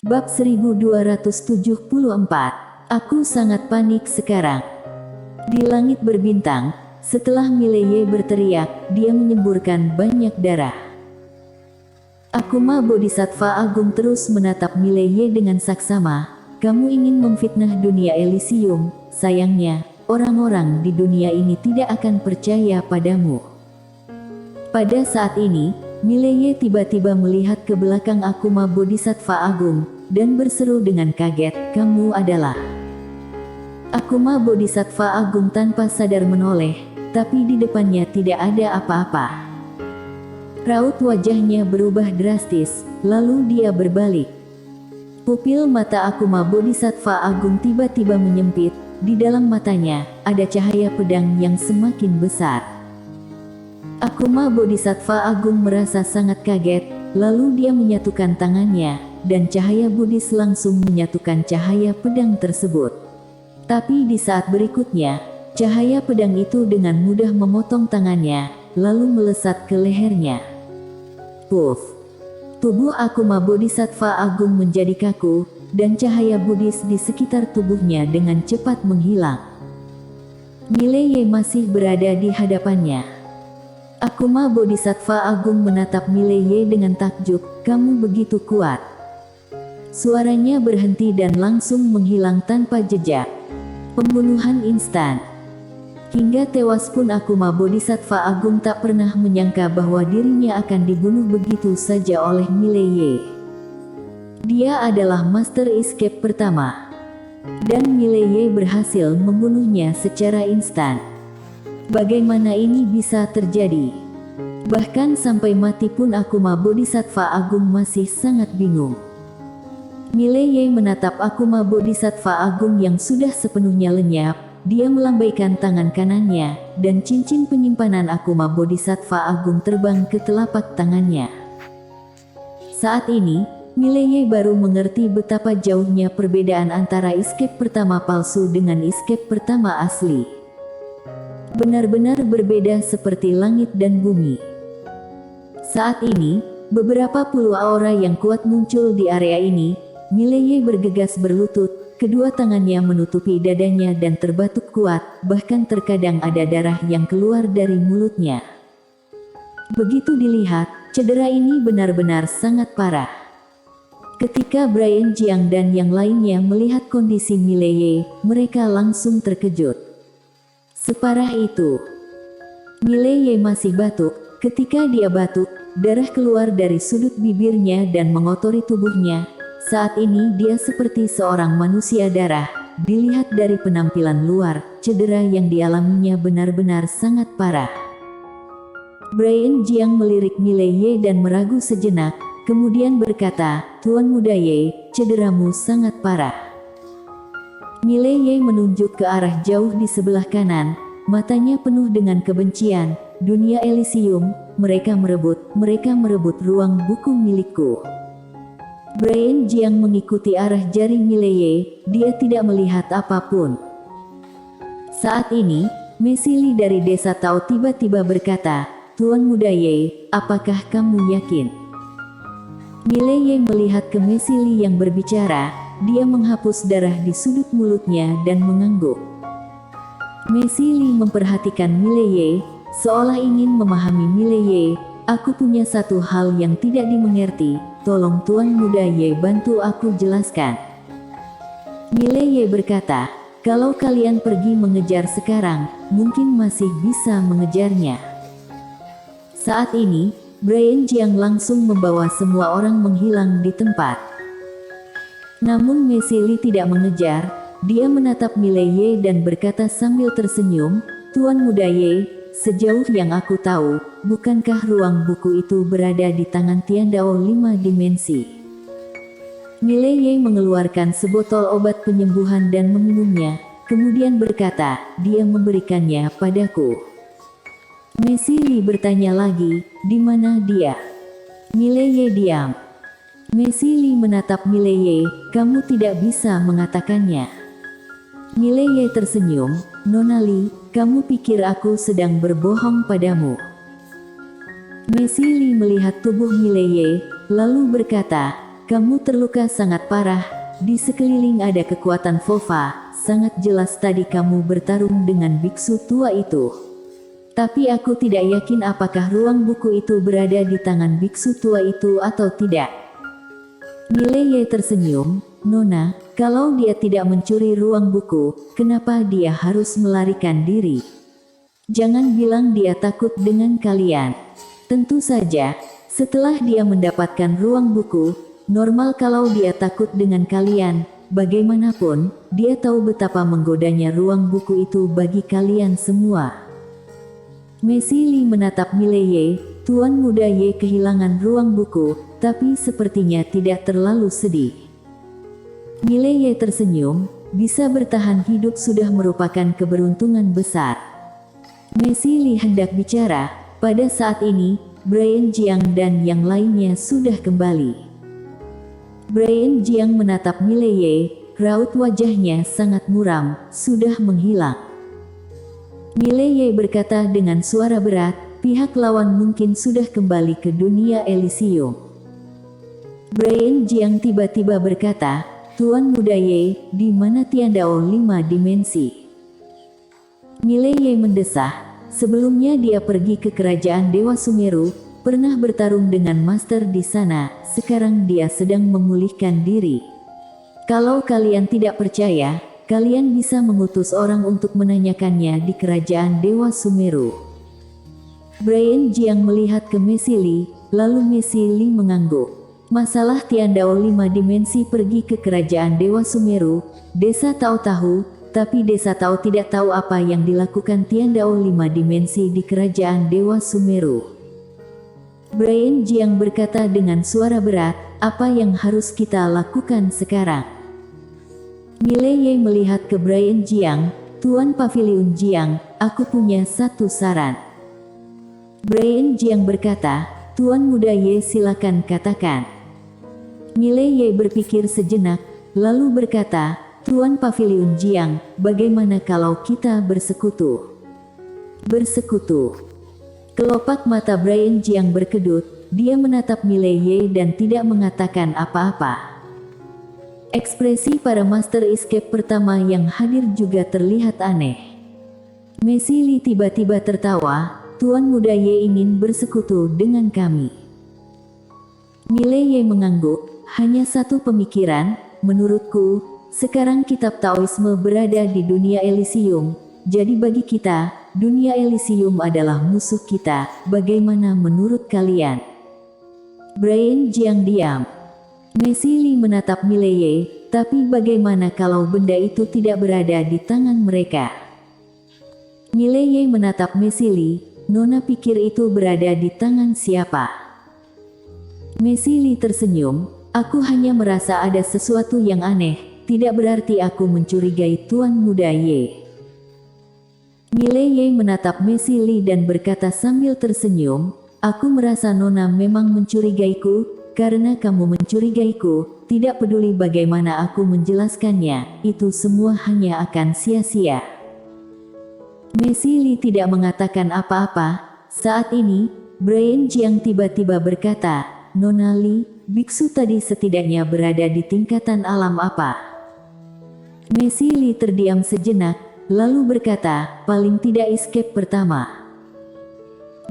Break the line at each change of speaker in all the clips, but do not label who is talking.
Bab 1274. Aku sangat panik sekarang. Di langit berbintang, setelah Mileye berteriak, dia menyemburkan banyak darah. Akuma Bodhisattva Agung terus menatap Mileye dengan saksama. Kamu ingin memfitnah dunia Elysium, sayangnya, orang-orang di dunia ini tidak akan percaya padamu. Pada saat ini, Mileye tiba-tiba melihat ke belakang Akuma Bodhisattva Agung, dan berseru dengan kaget, kamu adalah... Akuma Bodhisattva Agung tanpa sadar menoleh, tapi di depannya tidak ada apa-apa. Raut wajahnya berubah drastis, lalu dia berbalik. Pupil mata Akuma Bodhisattva Agung tiba-tiba menyempit, di dalam matanya, ada cahaya pedang yang semakin besar. Akuma Bodhisattva Agung merasa sangat kaget, lalu dia menyatukan tangannya, dan cahaya Buddhis langsung menyatukan cahaya pedang tersebut. Tapi di saat berikutnya, cahaya pedang itu dengan mudah memotong tangannya, lalu melesat ke lehernya. Puff! Tubuh Akuma Bodhisattva Agung menjadi kaku, dan cahaya Buddhis di sekitar tubuhnya dengan cepat menghilang. Mileye masih berada di hadapannya. Akuma Bodhisattva Agung menatap Mileye dengan takjub, kamu begitu kuat. Suaranya berhenti dan langsung menghilang tanpa jejak. Pembunuhan instan. Hingga tewas pun Akuma Bodhisattva Agung tak pernah menyangka bahwa dirinya akan dibunuh begitu saja oleh Mileye. Dia adalah Master Escape pertama. Dan Mileye berhasil membunuhnya secara instan. Bagaimana ini bisa terjadi? Bahkan sampai mati pun Akuma Bodhisattva Agung masih sangat bingung. Mileye menatap Akuma Bodhisattva Agung yang sudah sepenuhnya lenyap. Dia melambaikan tangan kanannya, dan cincin penyimpanan Akuma Bodhisattva Agung terbang ke telapak tangannya. Saat ini, Mileye baru mengerti betapa jauhnya perbedaan antara escape pertama palsu dengan escape pertama asli. Benar-benar berbeda seperti langit dan bumi. Saat ini, beberapa puluh aura yang kuat muncul di area ini. Mileye bergegas berlutut, kedua tangannya menutupi dadanya dan terbatuk kuat, bahkan terkadang ada darah yang keluar dari mulutnya. Begitu dilihat, cedera ini benar-benar sangat parah. Ketika Brian Jiang dan yang lainnya melihat kondisi Mileye, mereka langsung terkejut. Separah itu. Mileye masih batuk, ketika dia batuk, darah keluar dari sudut bibirnya dan mengotori tubuhnya. Saat ini dia seperti seorang manusia darah. Dilihat dari penampilan luar, cedera yang dialaminya benar-benar sangat parah. Brian Jiang melirik Mileye dan meragu sejenak, kemudian berkata, Tuan Muda Ye, cederamu sangat parah. Mileye menunjuk ke arah jauh di sebelah kanan, matanya penuh dengan kebencian. Dunia Elysium, mereka merebut ruang buku milikku. Brian Jiang mengikuti arah jari Mileye, dia tidak melihat apapun. Saat ini, Mesili dari desa Tao tiba-tiba berkata, Tuan Muda Ye, apakah kamu yakin? Mileye melihat ke Mesili yang berbicara, dia menghapus darah di sudut mulutnya dan mengangguk. Mesili memperhatikan Mileye, seolah ingin memahami Mileye. Aku punya satu hal yang tidak dimengerti, tolong Tuan Muda Ye bantu aku jelaskan. Mileye berkata, kalau kalian pergi mengejar sekarang, mungkin masih bisa mengejarnya. Saat ini, Brian Jiang langsung membawa semua orang menghilang di tempat. Namun Mesili tidak mengejar, dia menatap Mileye dan berkata sambil tersenyum, Tuan Muda Ye, sejauh yang aku tahu, bukankah ruang buku itu berada di tangan Tiandao 5 dimensi? Mileye mengeluarkan sebotol obat penyembuhan dan meminumnya, kemudian berkata, dia memberikannya padaku. Mesili bertanya lagi, di mana dia? Mileye diam. Mesili menatap Mileye, kamu tidak bisa mengatakannya. Mileye tersenyum, Nona Li, kamu pikir aku sedang berbohong padamu? Mesili melihat tubuh Mileye, lalu berkata, kamu terluka sangat parah. Di sekeliling ada kekuatan Vova. Sangat jelas tadi kamu bertarung dengan biksu tua itu. Tapi aku tidak yakin apakah ruang buku itu berada di tangan biksu tua itu atau tidak. Mileye tersenyum, Nona, kalau dia tidak mencuri ruang buku, kenapa dia harus melarikan diri? Jangan bilang dia takut dengan kalian. Tentu saja, setelah dia mendapatkan ruang buku, normal kalau dia takut dengan kalian. Bagaimanapun, dia tahu betapa menggodanya ruang buku itu bagi kalian semua. Messi Li menatap Mileye, Tuan Muda Ye kehilangan ruang buku, tapi sepertinya tidak terlalu sedih. Mileye tersenyum, bisa bertahan hidup sudah merupakan keberuntungan besar. Messi Li hendak bicara, pada saat ini, Brian Jiang dan yang lainnya sudah kembali. Brian Jiang menatap Mileye, raut wajahnya sangat muram, sudah menghilang. Mileye berkata dengan suara berat, pihak lawan mungkin sudah kembali ke dunia Elysium. Brian Jiang tiba-tiba berkata, Tuan Muda Ye, di mana Tiandao 5 dimensi? Mileye mendesah, sebelumnya dia pergi ke kerajaan Dewa Sumeru, pernah bertarung dengan master di sana, sekarang dia sedang memulihkan diri. Kalau kalian tidak percaya, kalian bisa mengutus orang untuk menanyakannya di kerajaan Dewa Sumeru. Brian Jiang melihat ke Messi Li, lalu Messi Li mengangguk. Masalah Tiandao 5 dimensi pergi ke kerajaan Dewa Sumeru, desa tahu, tapi desa tahu tidak tahu apa yang dilakukan Tiandao 5 dimensi di kerajaan Dewa Sumeru. Brian Jiang berkata dengan suara berat, apa yang harus kita lakukan sekarang? Mileye melihat ke Brian Jiang, Tuan Pavilion Jiang, aku punya satu saran. Brian Jiang berkata, Tuan Muda Ye silakan katakan. Mileye berpikir sejenak, lalu berkata, Tuan Pavilion Jiang, bagaimana kalau kita bersekutu? Bersekutu. Kelopak mata Brian Jiang berkedut, dia menatap Mileye dan tidak mengatakan apa-apa. Ekspresi para Master Escape pertama yang hadir juga terlihat aneh. Messi Li tiba-tiba tertawa, Tuan Muda Ye ingin bersekutu dengan kami. Mileye mengangguk, hanya satu pemikiran, menurutku, sekarang kitab Taoisme berada di dunia Elysium, jadi bagi kita, dunia Elysium adalah musuh kita, bagaimana menurut kalian? Brian Jiang diam. Messi Li menatap Mileye, tapi bagaimana kalau benda itu tidak berada di tangan mereka? Mileye menatap Messi Li, Nona pikir itu berada di tangan siapa? Messi Li tersenyum, aku hanya merasa ada sesuatu yang aneh, tidak berarti aku mencurigai Tuan Muda Ye. Mileye menatap Messi Li dan berkata sambil tersenyum, aku merasa Nona memang mencurigaiku, karena kamu mencurigaiku, tidak peduli bagaimana aku menjelaskannya, itu semua hanya akan sia-sia. Messi Li tidak mengatakan apa-apa. Saat ini, Brian Jiang tiba-tiba berkata, Nona Li, biksu tadi setidaknya berada di tingkatan alam apa? Messi Li terdiam sejenak, lalu berkata, paling tidak escape pertama.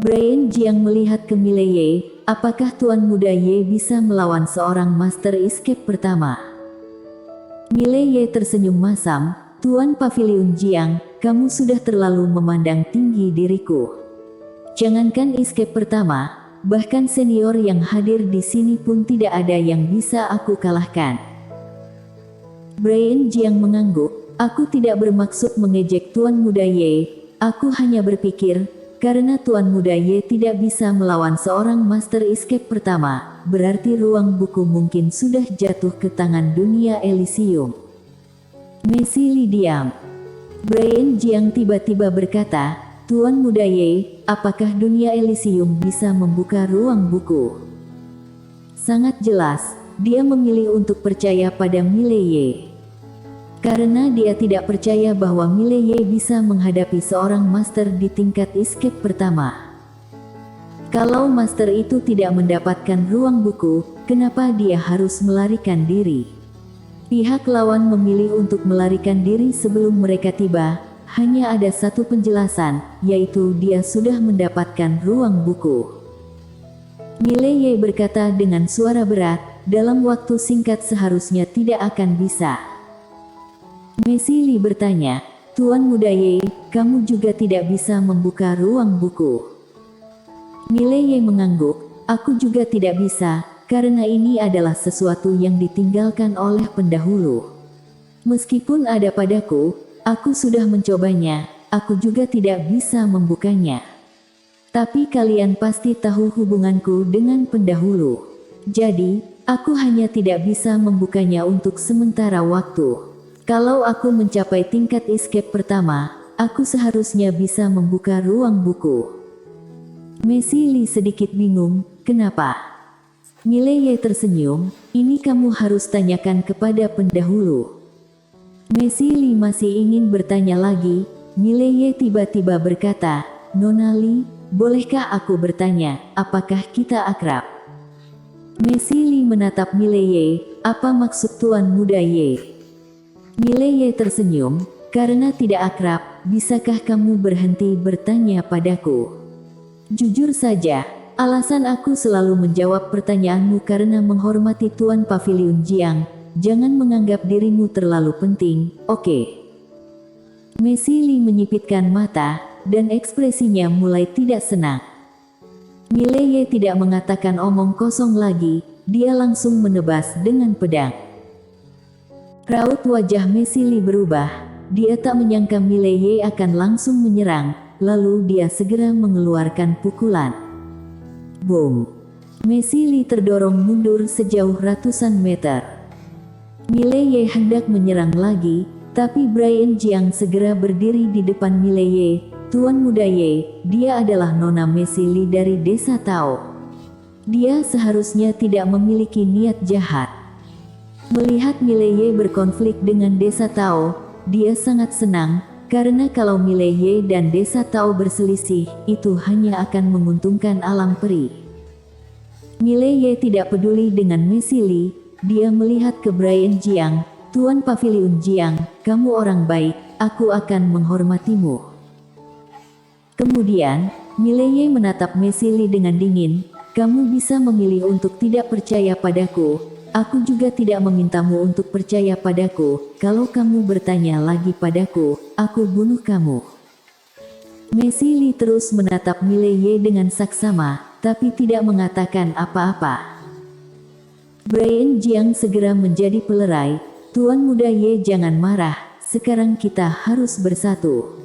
Brian Jiang melihat ke Mileye, apakah Tuan Muda Ye bisa melawan seorang Master Escape pertama? Mileye tersenyum masam, Tuan Pavilion Jiang, kamu sudah terlalu memandang tinggi diriku. Jangankan escape pertama, bahkan senior yang hadir di sini pun tidak ada yang bisa aku kalahkan. Brian Jiang mengangguk, aku tidak bermaksud mengejek Tuan Muda Ye, aku hanya berpikir, karena Tuan Muda Ye tidak bisa melawan seorang Master Escape pertama, berarti ruang buku mungkin sudah jatuh ke tangan dunia Elysium. Messi Li diam. Brian Jiang tiba-tiba berkata, Tuan Muda Ye, apakah dunia Elysium bisa membuka ruang buku? Sangat jelas, dia memilih untuk percaya pada Mileye. Karena dia tidak percaya bahwa Mileye bisa menghadapi seorang master di tingkat escape pertama. Kalau master itu tidak mendapatkan ruang buku, kenapa dia harus melarikan diri? Pihak lawan memilih untuk melarikan diri sebelum mereka tiba. Hanya ada satu penjelasan, yaitu dia sudah mendapatkan ruang buku. Mileye berkata dengan suara berat, dalam waktu singkat seharusnya tidak akan bisa. Messi Li bertanya, Tuan Muda Ye, kamu juga tidak bisa membuka ruang buku. Mileye mengangguk, aku juga tidak bisa, karena ini adalah sesuatu yang ditinggalkan oleh pendahulu. Meskipun ada padaku, aku sudah mencobanya, aku juga tidak bisa membukanya. Tapi kalian pasti tahu hubunganku dengan pendahulu. Jadi, aku hanya tidak bisa membukanya untuk sementara waktu. Kalau aku mencapai tingkat escape pertama, aku seharusnya bisa membuka ruang buku. Messi Li sedikit bingung, kenapa? Mileye tersenyum, ini kamu harus tanyakan kepada pendahulu. Messi Li masih ingin bertanya lagi. Mileye tiba-tiba berkata, Nona Li, bolehkah aku bertanya, apakah kita akrab? Messi Li menatap Mileye, apa maksud Tuan Muda Ye? Mileye tersenyum, karena tidak akrab, bisakah kamu berhenti bertanya padaku? Jujur saja, alasan aku selalu menjawab pertanyaanmu karena menghormati Tuan Pavilion Jiang. Jangan menganggap dirimu terlalu penting, oke? Messi Li menyipitkan mata, dan ekspresinya mulai tidak senang. Mileye tidak mengatakan omong kosong lagi, dia langsung menebas dengan pedang. Raut wajah Messi Li berubah, dia tak menyangka Mileye akan langsung menyerang, lalu dia segera mengeluarkan pukulan. Boom! Messi Li terdorong mundur sejauh ratusan meter. Mileye hendak menyerang lagi, tapi Brian Jiang segera berdiri di depan Mileye. Tuan Muda Ye, dia adalah Nona Messi Li dari desa Tao. Dia seharusnya tidak memiliki niat jahat. Melihat Mileye berkonflik dengan desa Tao, dia sangat senang, karena kalau Mileye dan desa Tao berselisih, itu hanya akan menguntungkan alam peri. Mileye tidak peduli dengan Messi Li. Dia melihat ke Brian Jiang, Tuan Pavilion Jiang, kamu orang baik, aku akan menghormatimu. Kemudian, Mileye menatap Messi Li dengan dingin, kamu bisa memilih untuk tidak percaya padaku, aku juga tidak memintamu untuk percaya padaku, kalau kamu bertanya lagi padaku, aku bunuh kamu. Messi Li terus menatap Mileye dengan saksama, tapi tidak mengatakan apa-apa. Brian Jiang segera menjadi pelerai, Tuan Muda Ye jangan marah, sekarang kita harus bersatu.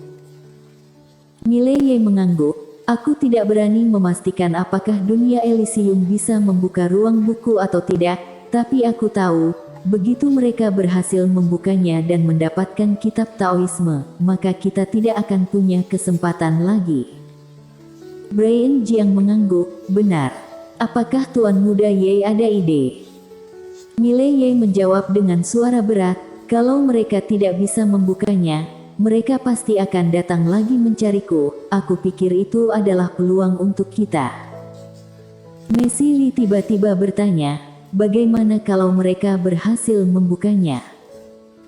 Mileye mengangguk, aku tidak berani memastikan apakah dunia Elysium bisa membuka ruang buku atau tidak, tapi aku tahu, begitu mereka berhasil membukanya dan mendapatkan kitab Taoisme, maka kita tidak akan punya kesempatan lagi. Brian Jiang mengangguk, benar. Apakah Tuan Muda Ye ada ide? Mileye menjawab dengan suara berat, kalau mereka tidak bisa membukanya, mereka pasti akan datang lagi mencariku, aku pikir itu adalah peluang untuk kita. Messi Li tiba-tiba bertanya, bagaimana kalau mereka berhasil membukanya?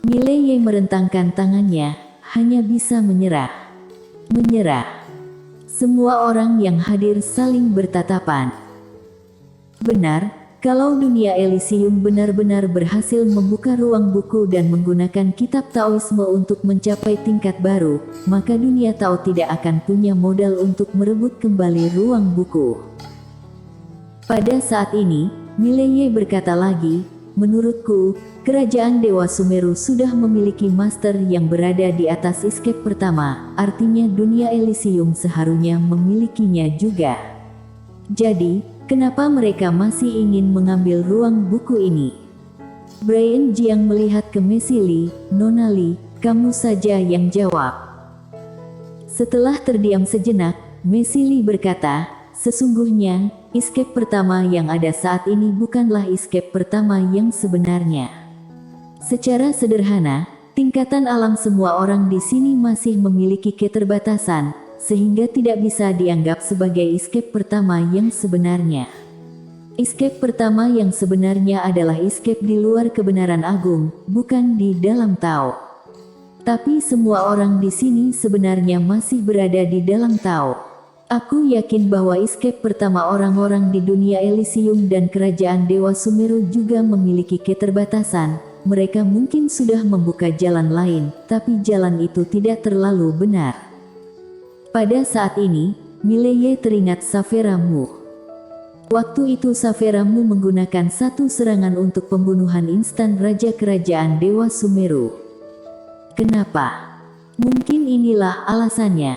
Mileye merentangkan tangannya, hanya bisa menyerah. Menyerah. Semua orang yang hadir saling bertatapan. Benar. Kalau dunia Elysium benar-benar berhasil membuka ruang buku dan menggunakan kitab Taoisme untuk mencapai tingkat baru, maka dunia Tao tidak akan punya modal untuk merebut kembali ruang buku. Pada saat ini, Mileye berkata lagi, menurutku, kerajaan Dewa Sumeru sudah memiliki master yang berada di atas escape pertama, artinya dunia Elysium seharusnya memilikinya juga. Jadi, kenapa mereka masih ingin mengambil ruang buku ini? Brian Jiang melihat ke Messi Li, Nona Li, kamu saja yang jawab. Setelah terdiam sejenak, Messi Li berkata, sesungguhnya, escape pertama yang ada saat ini bukanlah escape pertama yang sebenarnya. Secara sederhana, tingkatan alam semua orang di sini masih memiliki keterbatasan, sehingga tidak bisa dianggap sebagai escape pertama yang sebenarnya. Escape pertama yang sebenarnya adalah escape di luar kebenaran agung, bukan di dalam Tao. Tapi semua orang di sini sebenarnya masih berada di dalam Tao. Aku yakin bahwa escape pertama orang-orang di dunia Elysium dan kerajaan Dewa Sumeru juga memiliki keterbatasan. Mereka mungkin sudah membuka jalan lain, tapi jalan itu tidak terlalu benar. Pada saat ini, Mileye teringat Saphira Mu. Waktu itu Saphira Mu menggunakan satu serangan untuk pembunuhan instan Raja Kerajaan Dewa Sumeru. Kenapa? Mungkin inilah alasannya.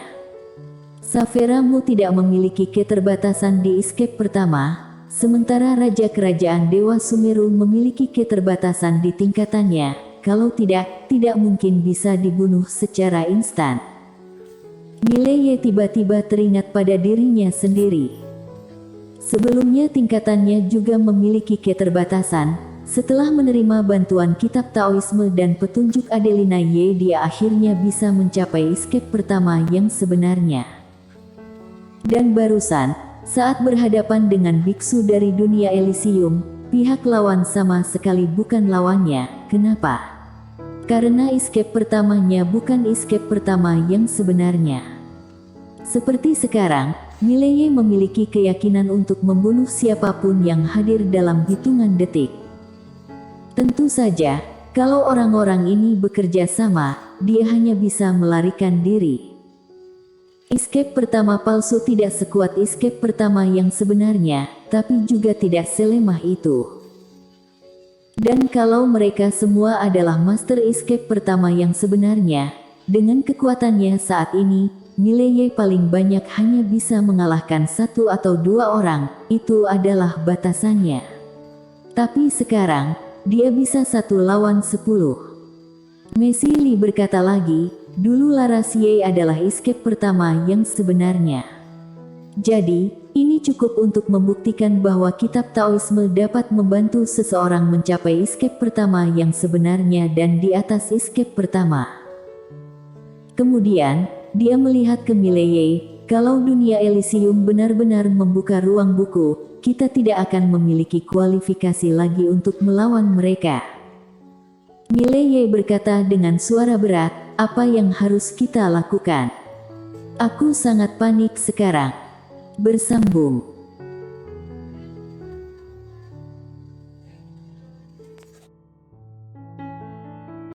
Saphira Mu tidak memiliki keterbatasan di escape pertama, sementara Raja Kerajaan Dewa Sumeru memiliki keterbatasan di tingkatannya. Kalau tidak mungkin bisa dibunuh secara instan. Mileye tiba-tiba teringat pada dirinya sendiri. Sebelumnya tingkatannya juga memiliki keterbatasan. Setelah menerima bantuan kitab Taoisme dan petunjuk Adelina Ye, dia akhirnya bisa mencapai escape pertama yang sebenarnya. Dan barusan, saat berhadapan dengan biksu dari dunia Elysium, pihak lawan sama sekali bukan lawannya. Kenapa? Karena escape pertamanya bukan escape pertama yang sebenarnya. Seperti sekarang, Mileye memiliki keyakinan untuk membunuh siapapun yang hadir dalam hitungan detik. Tentu saja, kalau orang-orang ini bekerja sama, dia hanya bisa melarikan diri. Escape pertama palsu tidak sekuat escape pertama yang sebenarnya, tapi juga tidak selemah itu. Dan kalau mereka semua adalah master escape pertama yang sebenarnya, dengan kekuatannya saat ini, Mileye paling banyak hanya bisa mengalahkan 1 atau 2 orang, itu adalah batasannya. Tapi sekarang, dia bisa 1 lawan 10. Messi Li berkata lagi, dulu Larasie adalah escape pertama yang sebenarnya. Jadi, ini cukup untuk membuktikan bahwa kitab Taoisme dapat membantu seseorang mencapai escape pertama yang sebenarnya dan di atas escape pertama. Kemudian, dia melihat ke Mileye, kalau dunia Elysium benar-benar membuka ruang buku, kita tidak akan memiliki kualifikasi lagi untuk melawan mereka. Mileye berkata dengan suara berat, apa yang harus kita lakukan? Aku sangat panik sekarang. Bersambung.